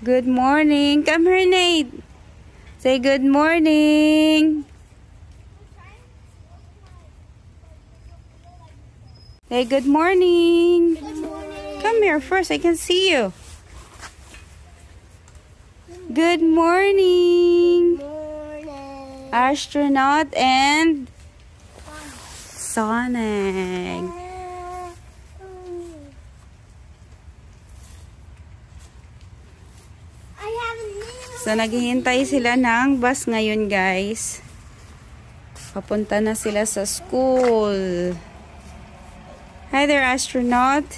Good morning. Come here, Nate. Say good morning. Say good morning. Good morning. Come here first. I can see you. Good morning. Good morning. Astronaut and Sonic. So, naghihintay sila ng bus ngayon, guys. Papunta na sila sa school. Hi there, astronaut.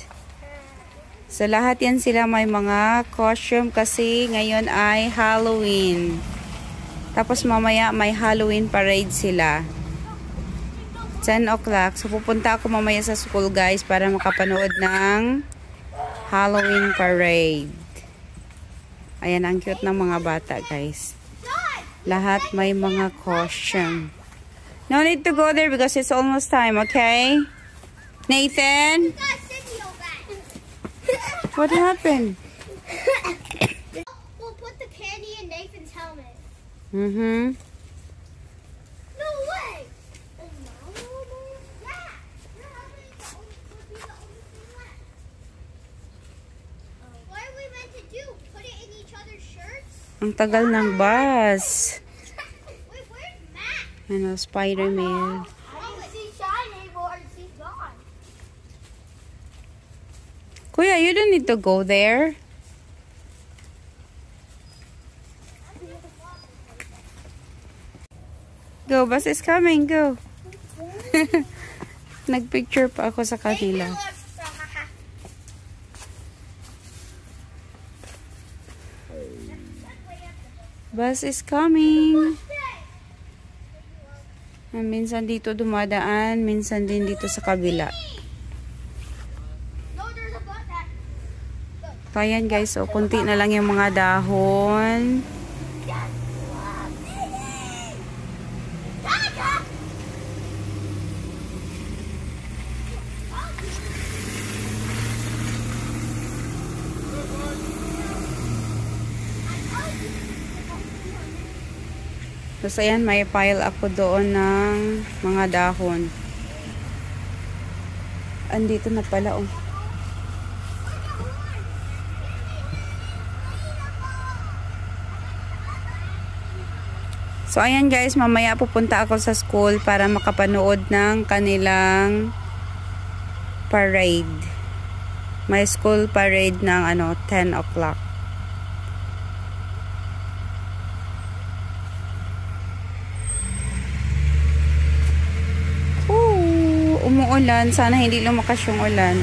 So, lahat yan sila may mga costume kasi ngayon ay Halloween. Tapos, mamaya may Halloween parade sila. 10 o'clock. So, pupunta ako mamaya sa school, guys, para makapanood ng Halloween parade. Ayan, ang cute ng mga bata, guys. Lahat may mga costume. No need to go there because it's almost time, okay? Nathan? What happened? We'll put the candy in Nathan's helmet. Mm-hmm. No way! Yeah! Your helmet would be the only thing left. What are we meant to do? Put it in each other's shirts? Ang tagal ng bus. Wait, where's Matt? Ano, Spider-Man. I didn't see Shine anymore. She's gone. Kuya, you don't need to go there. Go, bus is coming. Go. Nagpicture pa ako sa kanila. Bus is coming. Minsan dito dumadaan, minsan din dito sa kabila. So, ayan guys, so kunti na lang yung mga dahon. So, ayan, may pile ako doon ng mga dahon. Andito na pala, oh. So, ayan guys, mamaya pupunta ako sa school para makapanood ng kanilang parade. May school parade ng 10 o'clock. Umuulan. Sana hindi lumakas yung ulan.